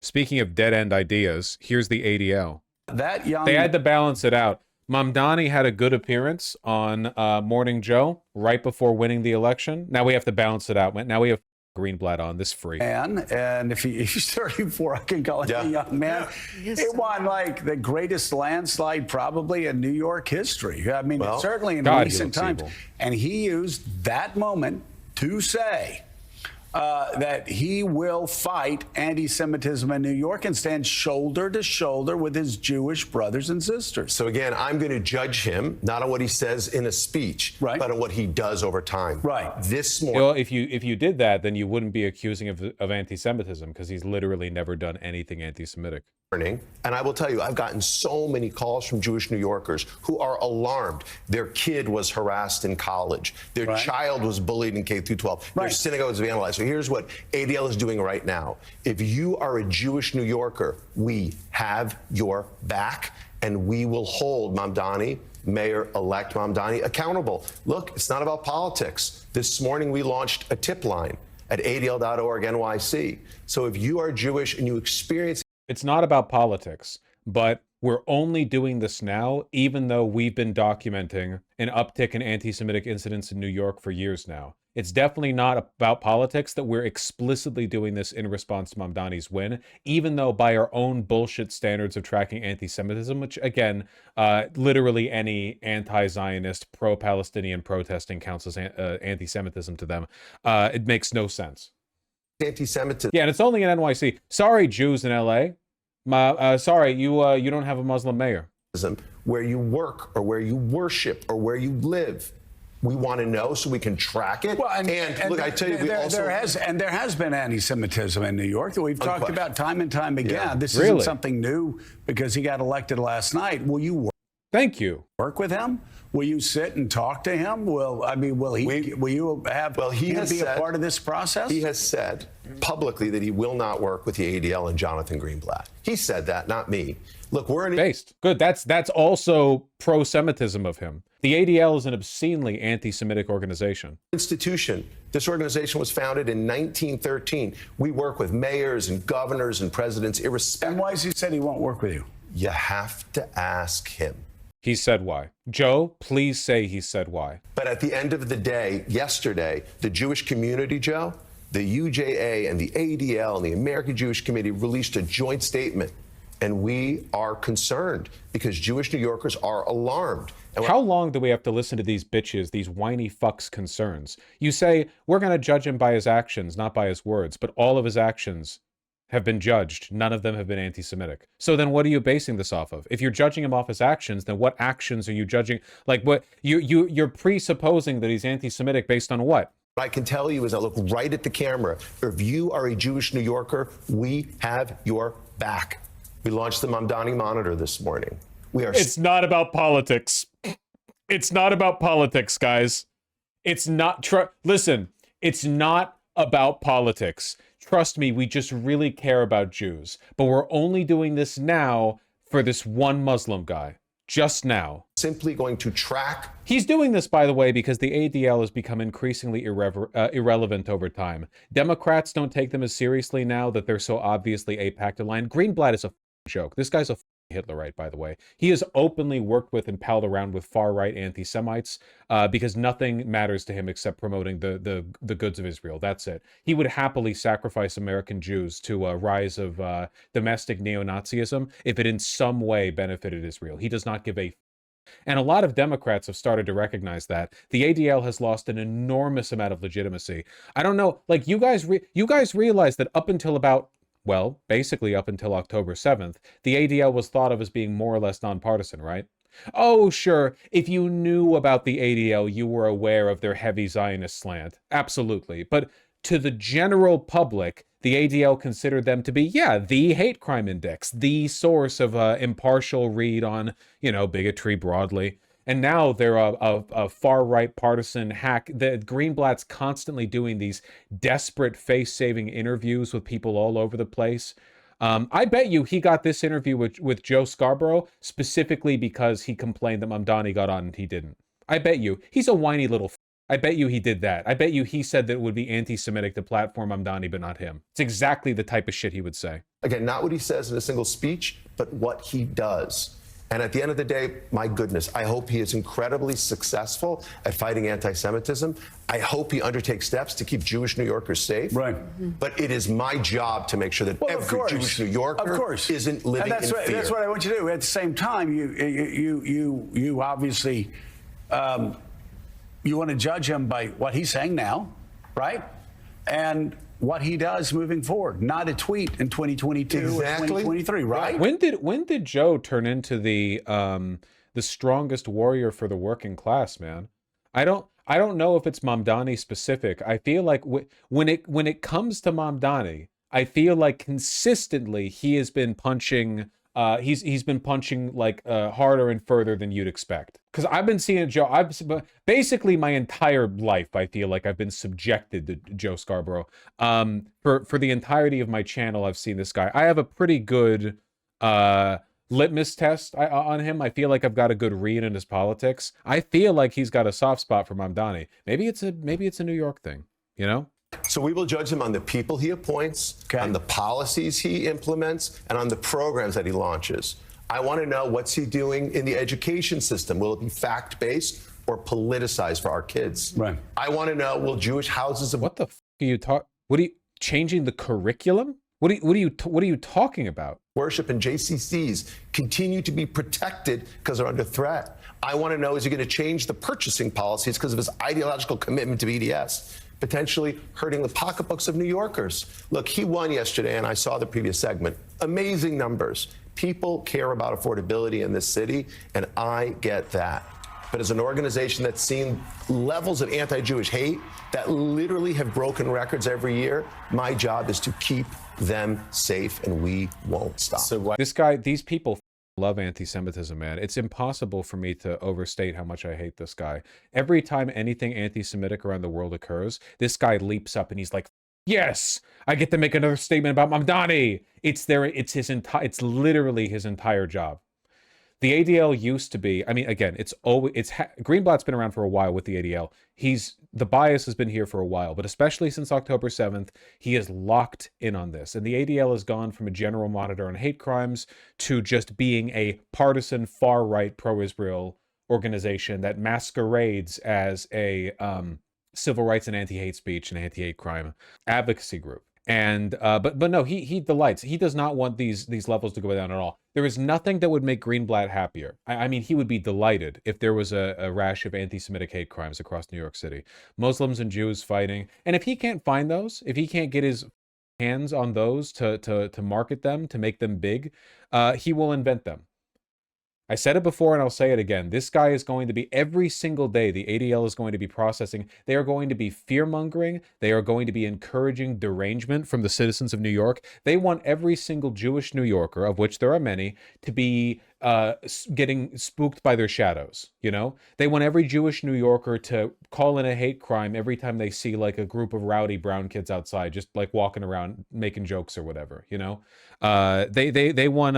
Speaking of dead-end ideas, here's the ADL. They had to balance it out. Mamdani had a good appearance on Morning Joe right before winning the election. Now we have to balance it out. Now we have Greenblatt on this free. And if he's 34, I can call him a young man. It won like the greatest landslide probably in New York history. I mean, certainly in recent times. Evil. And he used that moment to say that he will fight anti-Semitism in New York and stand shoulder to shoulder with his Jewish brothers and sisters. So again, I'm going to judge him not on what he says in a speech, but on what he does over time. This morning, well, if you did that, then you wouldn't be accusing of anti-Semitism, because he's literally never done anything anti-Semitic. And I will tell you, I've gotten so many calls from Jewish New Yorkers who are alarmed. Their kid was harassed in college. Their child was bullied in K through 12. Their synagogues vandalized. So here's what ADL is doing right now. If you are a Jewish New Yorker, we have your back, and we will hold Mamdani, Mayor-elect Mamdani, accountable. Look, it's not about politics. This morning we launched a tip line at adl.org NYC. So if you are Jewish and you experience... It's not about politics, but we're only doing this now, even though we've been documenting an uptick in anti-Semitic incidents in New York for years now. It's definitely not about politics that we're explicitly doing this in response to Mamdani's win, even though by our own bullshit standards of tracking anti-Semitism, which again, literally any anti-Zionist, pro-Palestinian protesting counts as anti-Semitism to them, it makes no sense. Anti-Semitism. Yeah, and it's only in NYC. Sorry, Jews in LA. Sorry, you don't have a Muslim mayor. Where you work or where you worship or where you live. We want to know so we can track it. Well, and look, I tell you, there has been anti-Semitism in New York that we've talked about time and time again. Yeah. This isn't something new because he got elected last night. Will you work? Thank you. Work with him? Will you sit and talk to him? Will you have him be a part of this process? He has said publicly that he will not work with the ADL and Jonathan Greenblatt. He said that, not me. Look, we're based. Good. That's also pro-Semitism of him. The ADL is an obscenely anti-Semitic organization. Institution. This organization was founded in 1913. We work with mayors and governors and presidents, irrespective. And why has he said he won't work with you? You have to ask him. He said why. Joe, please say he said why. But at the end of the day, yesterday, the Jewish community, Joe, the UJA and the ADL and the American Jewish Committee released a joint statement. And we are concerned because Jewish New Yorkers are alarmed. And how long do we have to listen to these bitches, these whiny fucks' concerns? You say, we're going to judge him by his actions, not by his words, but all of his actions have been judged. None of them have been anti-Semitic. So then what are you basing this off of? If you're judging him off his actions, then what actions are you judging? Like, what you're presupposing that he's anti-Semitic based on what? What I can tell you is I look right at the camera. If you are a Jewish New Yorker, we have your back. We launched the Mamdani Monitor this morning. It's not about politics. It's not about politics, guys. It's not. Listen, it's not about politics. Trust me, we just really care about Jews. But we're only doing this now for this one Muslim guy. Just now. Simply going to track. He's doing this, by the way, because the ADL has become increasingly irrelevant over time. Democrats don't take them as seriously now that they're so obviously AIPAC aligned. Greenblatt is a joke. This guy's a Hitlerite, by the way. He has openly worked with and palled around with far-right anti-Semites because nothing matters to him except promoting the goods of Israel. That's it. He would happily sacrifice American Jews to a rise of domestic neo-Nazism if it in some way benefited Israel. He does not give a and a lot of Democrats have started to recognize that. The ADL has lost an enormous amount of legitimacy. I don't know, like you guys realize that up until about, well, basically up until October 7th, the ADL was thought of as being more or less nonpartisan, right? Oh, sure, if you knew about the ADL, you were aware of their heavy Zionist slant. Absolutely. But to the general public, the ADL considered them to be, yeah, the hate crime index, the source of impartial read on, you know, bigotry broadly. And now they're a far-right partisan hack. The Greenblatt's constantly doing these desperate face-saving interviews with people all over the place. I bet you he got this interview with Joe Scarborough specifically because he complained that Mamdani got on and he didn't. I bet you. He's a whiny little I bet you he did that. I bet you he said that it would be anti-Semitic to platform Mamdani, but not him. It's exactly the type of shit he would say. Again, not what he says in a single speech, but what he does. And at the end of the day, my goodness, I hope he is incredibly successful at fighting anti-Semitism. I hope he undertakes steps to keep Jewish New Yorkers safe. Right. But it is my job to make sure that every Jewish New Yorker isn't living in fear. That's what I want you to do. At the same time, you obviously you want to judge him by what he's saying now, right? And what he does moving forward, not a tweet in 2022 or 2023, right? When did Joe turn into the strongest warrior for the working class, man? I don't know if it's Mamdani specific. I feel like when it comes to Mamdani, I feel like consistently he has been punching. He's been punching like harder and further than you'd expect. Because I've been seeing Joe. Basically my entire life, I feel like I've been subjected to Joe Scarborough. For the entirety of my channel, I've seen this guy. I have a pretty good litmus test on him. I feel like I've got a good read in his politics. I feel like he's got a soft spot for Mamdani. Maybe it's a New York thing, you know? So we will judge him on the people he appoints, on the policies he implements, and on the programs that he launches. I want to know, what's he doing in the education system? Will it be fact-based or politicized for our kids? Right. I want to know, will Jewish houses of... What the f are you talking? What are you changing the curriculum? What are you talking about? Worship and JCCs continue to be protected because they're under threat. I want to know, is he going to change the purchasing policies because of his ideological commitment to BDS? Potentially hurting the pocketbooks of New Yorkers. Look, he won yesterday, and I saw the previous segment. Amazing numbers. People care about affordability in this city, and I get that. But as an organization that's seen levels of anti-Jewish hate that literally have broken records every year, my job is to keep them safe, and we won't stop. So these people love anti-Semitism, man. It's impossible for me to overstate how much I hate this guy. Every time anything anti-Semitic around the world occurs, this guy leaps up and he's like, yes, I get to make another statement about Mamdani. It's literally his entire job. The ADL used to be, I mean, again, Greenblatt's been around for a while with the ADL. The bias has been here for a while, but especially since October 7th, he is locked in on this. And the ADL has gone from a general monitor on hate crimes to just being a partisan, far-right, pro-Israel organization that masquerades as a civil rights and anti-hate speech and anti-hate crime advocacy group. And but no, he delights. He does not want these levels to go down at all. There is nothing that would make Greenblatt happier. I mean, he would be delighted if there was a rash of anti-Semitic hate crimes across New York City. Muslims and Jews fighting. And if he can't find those, if he can't get his hands on those to market them, to make them big, he will invent them. I said it before and I'll say it again. This guy is going to be, every single day, the ADL is going to be processing. They are going to be fear-mongering. They are going to be encouraging derangement from the citizens of New York. They want every single Jewish New Yorker, of which there are many, to be getting spooked by their shadows, you know? They want every Jewish New Yorker to call in a hate crime every time they see like a group of rowdy brown kids outside, just like walking around making jokes or whatever, you know? They want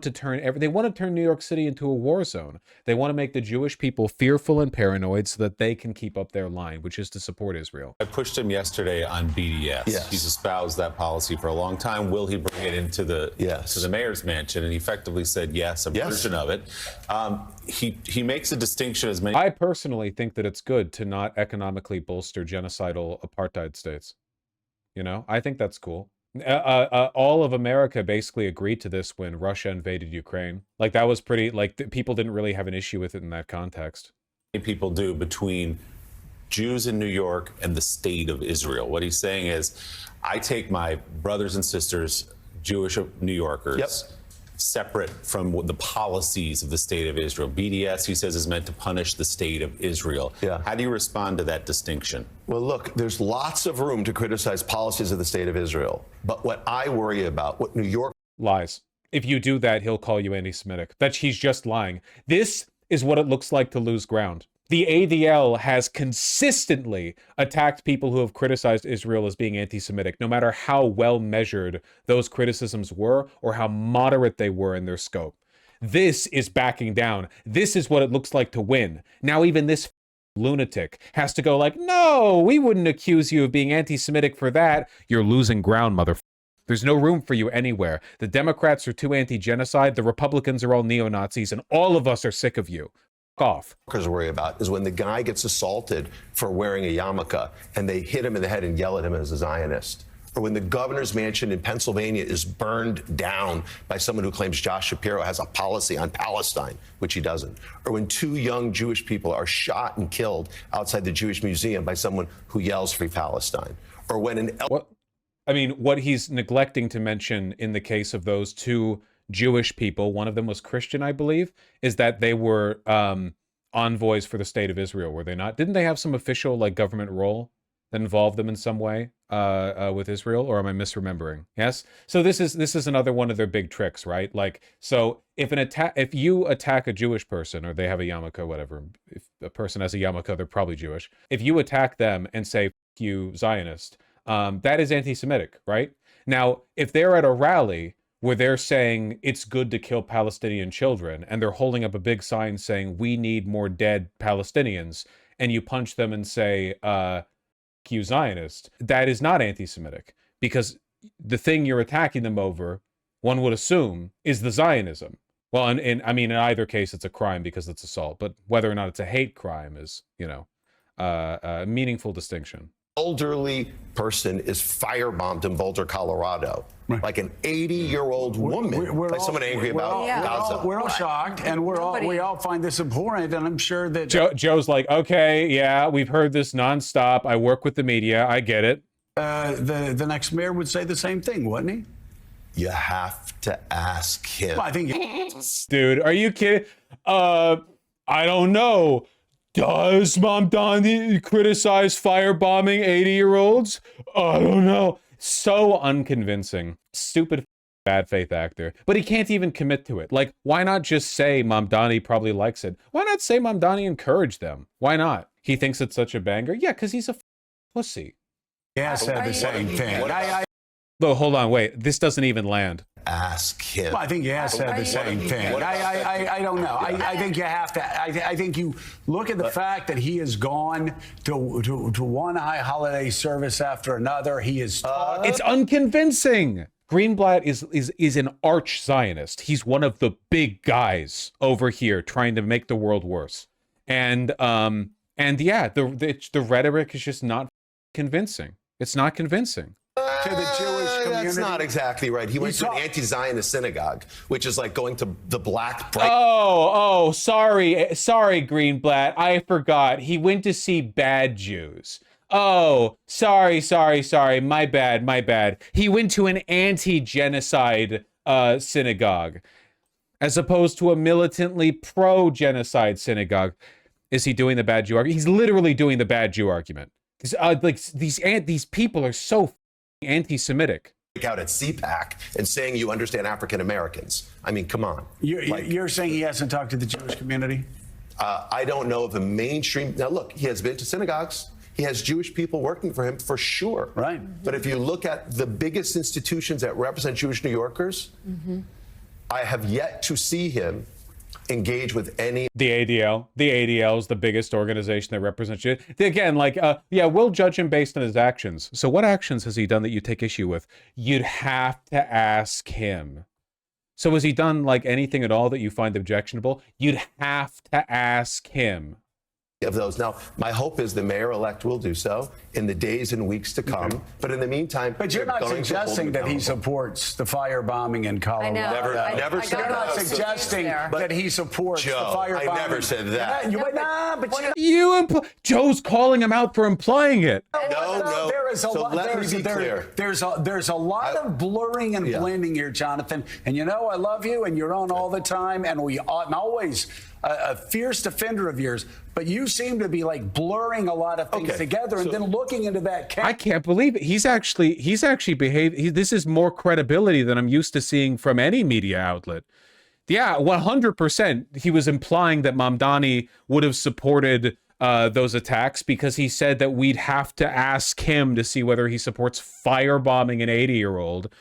to turn New York City into a war zone. They want to make the Jewish people fearful and paranoid so that they can keep up their line, which is to support Israel. I pushed him yesterday on BDS. Yes. He's espoused that policy for a long time. Will he bring it into the to the mayor's mansion? And he effectively said yes, a version of it. He makes a distinction as many. I personally think that it's good to not economically bolster genocidal apartheid states. You know, I think that's cool. All of America basically agreed to this when Russia invaded Ukraine. Like, that was pretty, like, people didn't really have an issue with it in that context. People do between Jews in New York and the state of Israel. What he's saying is, I take my brothers and sisters, Jewish New Yorkers, separate from the policies of the state of Israel. BDS, he says, is meant to punish the state of Israel. How do you respond to that distinction? Well, look, there's lots of room to criticize policies of the state of Israel. But what I worry about, what New York... Lies. If you do that, he'll call you anti-Semitic. He's just lying. This is what it looks like to lose ground. The ADL has consistently attacked people who have criticized Israel as being anti-Semitic, no matter how well measured those criticisms were or how moderate they were in their scope. This is backing down. This is what it looks like to win. Now even this lunatic has to go like, no, we wouldn't accuse you of being anti-Semitic for that. You're losing ground, motherfucker. There's no room for you anywhere. The Democrats are too anti-genocide. The Republicans are all neo-Nazis, and all of us are sick of you. F*** off. Worry about is when the guy gets assaulted for wearing a yarmulke and they hit him in the head and yell at him as a Zionist. Or when the governor's mansion in Pennsylvania is burned down by someone who claims Josh Shapiro has a policy on Palestine, which he doesn't. Or when 2 young Jewish people are shot and killed outside the Jewish Museum by someone who yells Free Palestine. Or when an... what he's neglecting to mention in the case of those 2 Jewish people, one of them was Christian, I believe, is that they were envoys for the state of Israel, were they not? Didn't they have some official like government role that involved them in some way with Israel, or am I misremembering? Yes. So this is another one of their big tricks, right? Like, so if you attack a Jewish person, or they have a yarmulke, whatever, if a person has a yarmulke, they're probably Jewish. If you attack them and say, "F you, Zionist," that is anti-Semitic, right? Now, if they're at a rally where they're saying it's good to kill Palestinian children, and they're holding up a big sign saying we need more dead Palestinians, and you punch them and say, you Zionist, that is not anti-Semitic, because the thing you're attacking them over, one would assume, is the Zionism. Well, I mean, in either case, it's a crime because it's assault, but whether or not it's a hate crime is, a meaningful distinction. Elderly person is firebombed in Boulder, Colorado. Right. Like an 80-year-old woman by someone angry about Gaza. We're all shocked, and we all find this abhorrent, and I'm sure that... Joe's like, okay, yeah, we've heard this nonstop. I work with the media. I get it. The next mayor would say the same thing, wouldn't he? You have to ask him. Well, I think... Dude, are you kidding? I don't know. Does Mamdani criticize firebombing 80-year-olds? I don't know. So unconvincing. Stupid bad faith actor. But he can't even commit to it. Like, why not just say Mamdani probably likes it? Why not say Mamdani encouraged them? Why not? He thinks it's such a banger? Yeah, because he's a pussy. Yeah, I said the same thing. Though, hold on, wait. This doesn't even land. Ask him. Well, I think Yas said the same thing. I don't know. I think you have to. I think you look at the fact that he has gone to one high holiday service after another. He is. It's unconvincing. Greenblatt is an arch Zionist. He's one of the big guys over here trying to make the world worse. And yeah, the rhetoric is just not convincing. It's not convincing. To the Jewish community. That's not exactly right. He went to an anti-Zionist synagogue, which is like going to the black... sorry, Greenblatt. I forgot. He went to see bad Jews. Oh, sorry. My bad. He went to an anti-genocide synagogue, as opposed to a militantly pro-genocide synagogue. Is he doing the bad Jew argument? He's literally doing the bad Jew argument. These people are so anti-Semitic. Out at CPAC and saying you understand African Americans. I mean, come on. You're saying he hasn't talked to the Jewish community? I don't know of a mainstream. Now, look, he has been to synagogues. He has Jewish people working for him for sure. Right. But if you look at the biggest institutions that represent Jewish New Yorkers, I have yet to see him engage with any... The ADL. The ADL is the biggest organization that represents you. Again, we'll judge him based on his actions. So what actions has he done that you take issue with? You'd have to ask him. So has he done anything at all that you find objectionable? You'd have to ask him. Of those. Now, my hope is the mayor-elect will do so in the days and weeks to come. But in the meantime... But you're not suggesting that he supports the firebombing in Colorado. I never said that. You're not suggesting that he supports the firebombing. I never said that. Joe's calling him out for implying it. No. There is a lot. Let me be clear. There's a lot of blurring and blending here, Jonathan. And I love you, and you're on all the time, and we ought always a fierce defender of yours. But you seem to be blurring a lot of things together, and then looking into that. I can't believe it. He's actually behaved. This is more credibility than I'm used to seeing from any media outlet. Yeah, 100%. He was implying that Mamdani would have supported those attacks because he said that we'd have to ask him to see whether he supports firebombing an 80-year-old.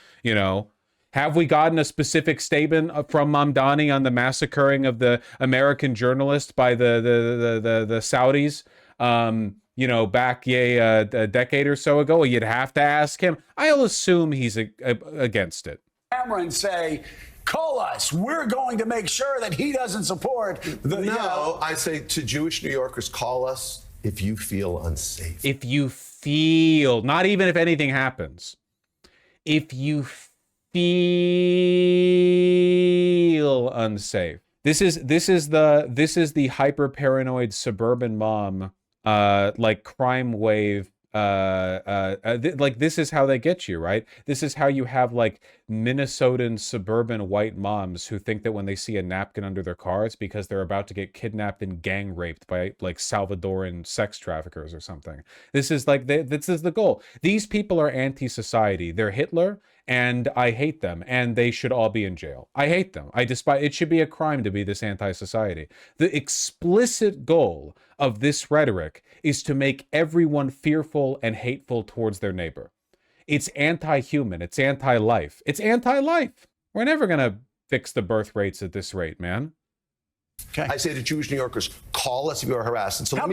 Have we gotten a specific statement from Mamdani on the massacring of the American journalist by the Saudis? you know, back a decade or so ago, you'd have to ask him. I'll assume he's against it. Cameron say, call us. We're going to make sure that he doesn't support the. No, I say to Jewish New Yorkers, call us if you feel unsafe. If you feel, not even if anything happens, if you feel unsafe. This is the hyper paranoid suburban mom, like crime wave. Like this is how they get you, right? This is how you have like Minnesotan suburban white moms who think that when they see a napkin under their car, it's because they're about to get kidnapped and gang raped by like Salvadoran sex traffickers or something. This is like this is the goal. These people are anti-society. They're Hitler, and I hate them, and they should all be in jail. I hate them. I despise. It should be a crime to be this anti-society. The explicit goal of this rhetoric is to make everyone fearful and hateful towards their neighbor. It's anti-human. It's anti-life. It's anti-life. We're never going to fix the birth rates at this rate, man. Okay. I say to Jewish New Yorkers, call us if you are harassed. And so let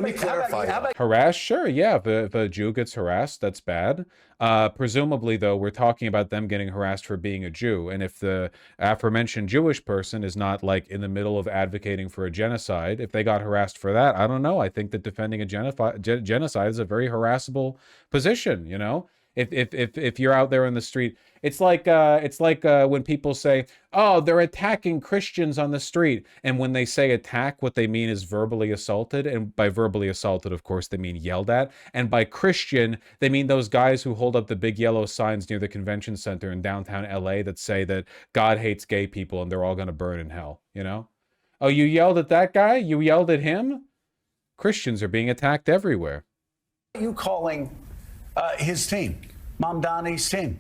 me clarify. Harassed? Sure, yeah. If a Jew gets harassed, that's bad. Presumably, though, we're talking about them getting harassed for being a Jew. And if the aforementioned Jewish person is not like in the middle of advocating for a genocide, if they got harassed for that, I don't know. I think that defending a genocide is a very harassable position, you know? If you're out there in the street, it's like when people say, oh, they're attacking Christians on the street. And when they say attack, what they mean is verbally assaulted. And by verbally assaulted, of course, they mean yelled at. And by Christian, they mean those guys who hold up the big yellow signs near the convention center in downtown LA that say that God hates gay people and they're all going to burn in hell, you know? Oh, you yelled at that guy? You yelled at him? Christians are being attacked everywhere. You calling his team, Mamdani's team?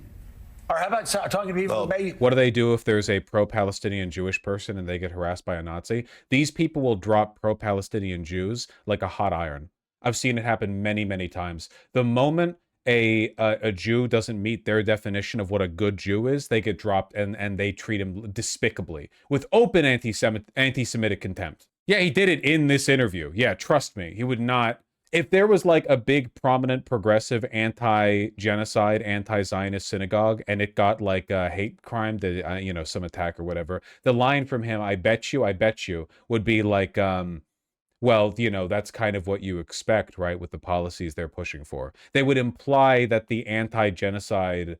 Or how about talking to people who may... What do they do if there's a pro-Palestinian Jewish person and they get harassed by a Nazi? These people will drop pro-Palestinian Jews like a hot iron. I've seen it happen many, many times. The moment a Jew doesn't meet their definition of what a good Jew is, they get dropped and they treat him despicably with open anti-Semitic contempt. Yeah, he did it in this interview. Yeah, trust me. He would not... If there was like a big, prominent, progressive, anti-genocide, anti-Zionist synagogue, and it got like a hate crime, that you know, some attack or whatever, the line from him, I bet you, would be like, well, you know, that's kind of what you expect, right, with the policies they're pushing for. They would imply that the anti-genocide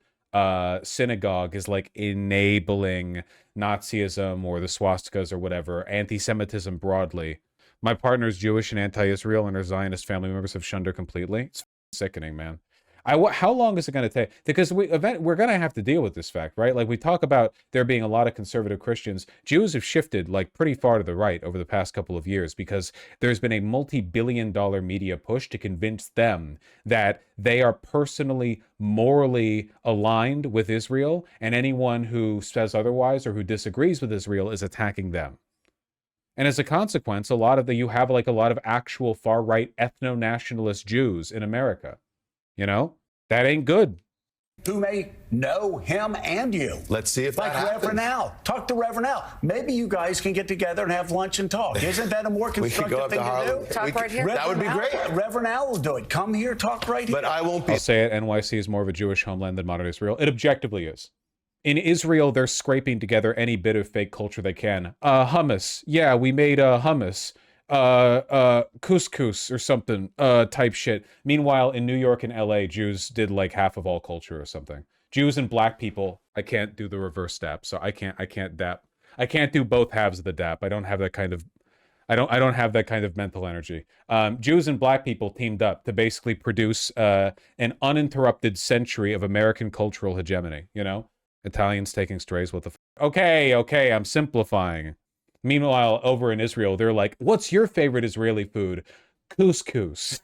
synagogue is like enabling Nazism or the swastikas or whatever, anti-Semitism broadly. My partner's Jewish and anti-Israel, and her Zionist family members have shunned her completely. It's sickening, man. How long is it going to take? Because we're going to have to deal with this fact, right? Like we talk about there being a lot of conservative Christians. Jews have shifted like pretty far to the right over the past couple of years because there's been a multi-billion-dollar media push to convince them that they are personally, morally aligned with Israel, and anyone who says otherwise or who disagrees with Israel is attacking them. And as a consequence, you have like a lot of actual far-right ethno-nationalist Jews in America. You know? That ain't good. Who may know him and you. Let's see if that happens. Like Reverend Al. Talk to Reverend Al. Maybe you guys can get together and have lunch and talk. Isn't that a more constructive thing to do? Talk right here. That would be great. Reverend Al will do it. Come here, talk right here. But I won't be. I'll say it, NYC is more of a Jewish homeland than modern Israel. It objectively is. In Israel, they're scraping together any bit of fake culture they can. Hummus. Yeah, we made hummus. Couscous or something, type shit. Meanwhile, in New York and LA, Jews did like half of all culture or something. Jews and black people, I can't do the reverse dap, so I can't dap. I can't do both halves of the dap. I don't have that kind of mental energy. Jews and black people teamed up to basically produce an uninterrupted century of American cultural hegemony, you know? Italians taking strays, what the Okay, I'm simplifying. Meanwhile, over in Israel, they're like, what's your favorite Israeli food? Couscous.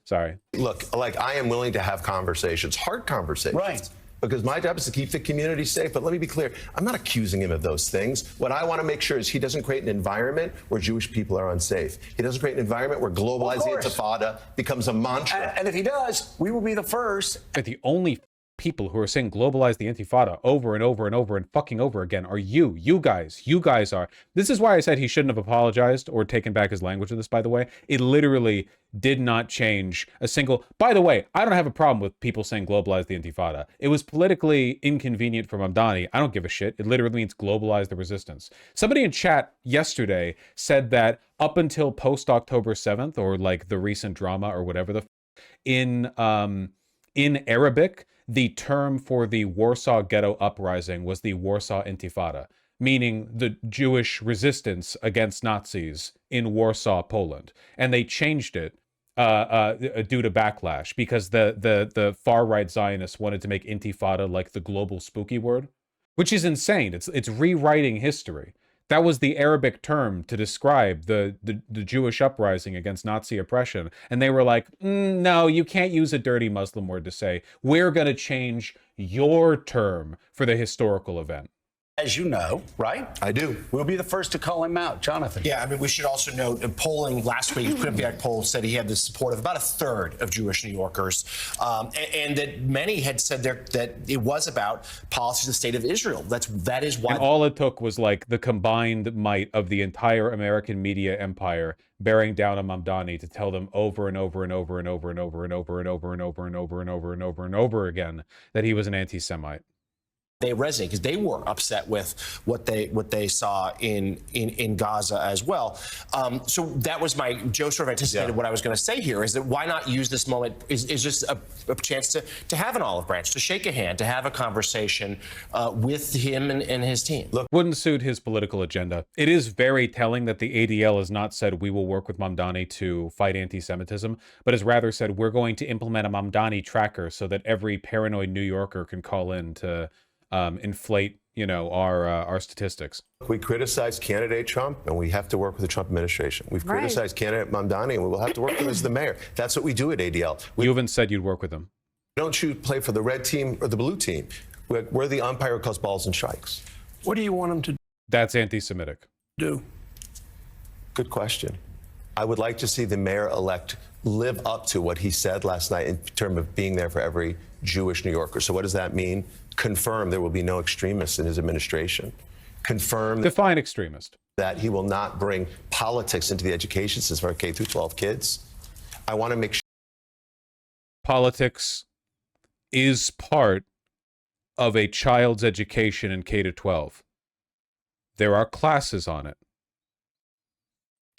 Sorry. Look, like I am willing to have conversations, hard conversations. Right. Because my job is to keep the community safe. But let me be clear, I'm not accusing him of those things. What I want to make sure is he doesn't create an environment where Jewish people are unsafe. He doesn't create an environment where globalizing intifada becomes a mantra. And if he does, we will be the first. The only people who are saying globalize the Intifada over and over and over and fucking over again are you guys. You guys are. This is why I said he shouldn't have apologized or taken back his language in this, by the way. It literally did not change a single... By the way, I don't have a problem with people saying globalize the Intifada. It was politically inconvenient for Mamdani. I don't give a shit. It literally means globalize the resistance. Somebody in chat yesterday said that up until post-October 7th, or like the recent drama or whatever the... In Arabic, the term for the Warsaw Ghetto Uprising was the Warsaw Intifada, meaning the Jewish resistance against Nazis in Warsaw, Poland. And they changed it due to backlash because the far-right Zionists wanted to make Intifada like the global spooky word, which is insane. It's rewriting history. That was the Arabic term to describe the Jewish uprising against Nazi oppression. And they were like, no, you can't use a dirty Muslim word to say, we're going to change your term for the historical event. As you know, right? I do. We'll be the first to call him out. Jonathan. Yeah, I mean, we should also note, polling last week, Quinnipiac poll said he had the support of about a third of Jewish New Yorkers, and that many had said that it was about policies of the state of Israel. That is why. And all it took was like the combined might of the entire American media empire bearing down on Mamdani to tell them over and over and over and over and over and over and over and over and over and over and over and over again that he was an anti-Semite. They resonate because they were upset with what they saw in Gaza as well. So that was Joe sort of anticipated what I was going to say here is that why not use this moment is just a chance to have an olive branch, to shake a hand, to have a conversation with him and his team. Look, wouldn't suit his political agenda. It is very telling that the ADL has not said we will work with Mamdani to fight anti-Semitism, but has rather said we're going to implement a Mamdani tracker so that every paranoid New Yorker can call in to inflate, our statistics. We criticize candidate Trump, and we have to work with the Trump administration. We've criticized candidate Mamdani, and we will have to work with him as the mayor. That's what we do at ADL. You haven't said you'd work with him. Don't play for the red team or the blue team. We're the umpire who calls balls and strikes. What do you want him to That's anti-Semitic. do? Good question. I would like to see the mayor-elect live up to what he said last night in terms of being there for every Jewish New Yorker. So what does that mean? Confirm there will be no extremists in his administration. Confirm Define extremist. that he will not bring politics into the education system for our K through 12 kids. I want to make sure Politics is part of a child's education in K to 12. There are classes on it.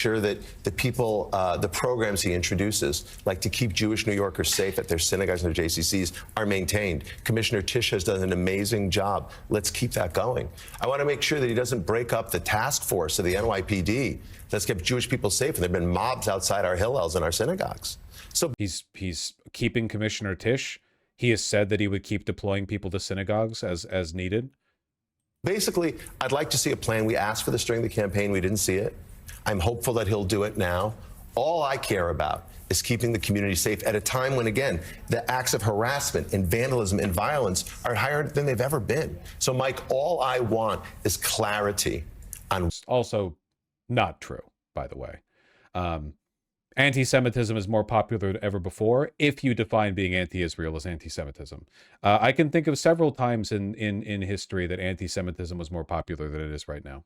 that the people, the programs he introduces, like to keep Jewish New Yorkers safe at their synagogues and their JCCs, are maintained. Commissioner Tisch has done an amazing job. Let's keep that going. I want to make sure that he doesn't break up the task force of the NYPD that's kept Jewish people safe. And there have been mobs outside our Hillels and our synagogues. So he's keeping Commissioner Tisch. He has said that he would keep deploying people to synagogues as needed. basically, I'd like to see a plan. We asked for this during the campaign. We didn't see it. I'm hopeful that he'll do it now. All I care about is keeping the community safe at a time when, again, the acts of harassment and vandalism and violence are higher than they've ever been. So, Mike, all I want is clarity on... Also not true, by the way. Anti-Semitism is more popular than ever before if you define being anti-Israel as anti-Semitism. I can think of several times in history that anti-Semitism was more popular than it is right now.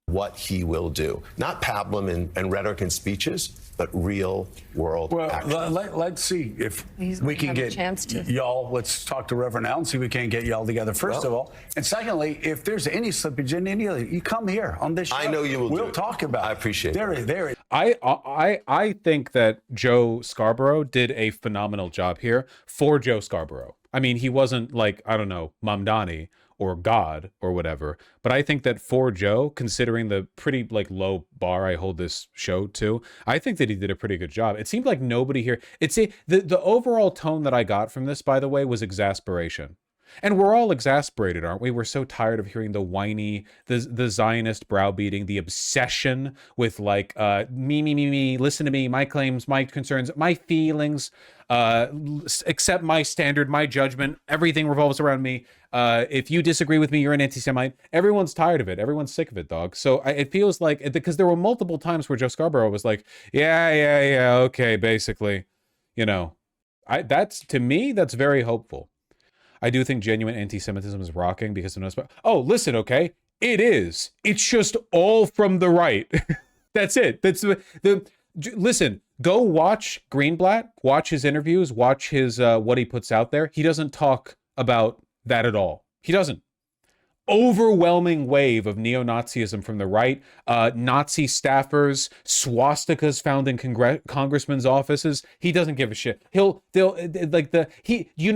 What he will do. Not pablum and rhetoric and speeches, but real world action. Let's see if we can get y'all. Let's talk to Reverend Al and see if we can get y'all together, first of all. And secondly, if there's any slippage in any other, you come here on this show. I know you will. We'll talk about it. I appreciate it. There. I think that Joe Scarborough did a phenomenal job here for Joe Scarborough. I mean, he wasn't like, I don't know, Mamdani or God or whatever, but I think that for Joe, considering the pretty like low bar I hold this show to, I think that he did a pretty good job. It seemed like nobody here, the overall tone that I got from this, by the way, was exasperation. And we're all exasperated, aren't we? We're so tired of hearing the whiny, the Zionist browbeating, the obsession with like, me, listen to me, my claims, my concerns, my feelings, accept my standard, my judgment, everything revolves around me. If you disagree with me, you're an anti-Semite. Everyone's tired of it. Everyone's sick of it, dog. So it feels like, because there were multiple times where Joe Scarborough was like, yeah, okay, basically, you know, that's, to me, that's very hopeful. I do think genuine anti-Semitism is rocking because of no. Oh, listen, okay, it is. It's just all from the right. That's it. That's the. Listen, go watch Greenblatt. Watch his interviews. Watch his what he puts out there. He doesn't talk about that at all. He doesn't. Overwhelming wave of neo-Nazism from the right, Nazi staffers, swastikas found in congressmen's offices. He doesn't give a shit. You know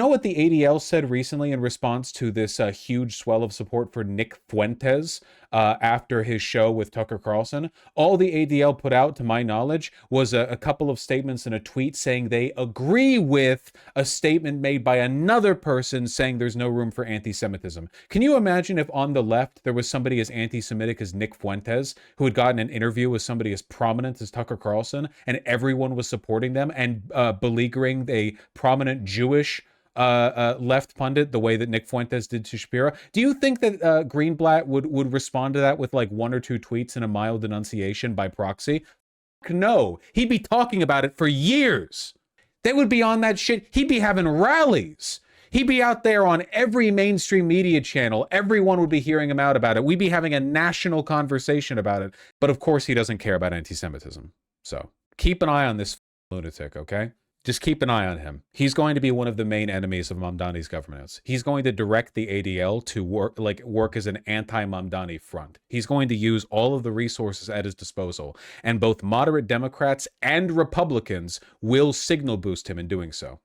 what the ADL said recently in response to this huge swell of support for Nick Fuentes after his show with Tucker Carlson? All the ADL put out, to my knowledge, was a couple of statements and a tweet saying they agree with a statement made by another person saying there's no room for anti-Semitism. Can you imagine if on the left there was somebody as anti-Semitic as Nick Fuentes who had gotten an interview with somebody as prominent as Tucker Carlson and everyone was supporting them and beleaguering a prominent Jewish left pundit the way that Nick Fuentes did to Shapiro? Do you think that Greenblatt would respond to that with like 1 or 2 tweets and a mild denunciation by proxy? No, he'd be talking about it for years. They would be on that shit. He'd be having rallies. He'd be out there on every mainstream media channel. Everyone would be hearing him out about it. We'd be having a national conversation about it. But of course, he doesn't care about anti-Semitism. So keep an eye on this lunatic, okay? Just keep an eye on him. He's going to be one of the main enemies of Mamdani's governance. He's going to direct the ADL to work as an anti-Mamdani front. He's going to use all of the resources at his disposal. And both moderate Democrats and Republicans will signal boost him in doing so.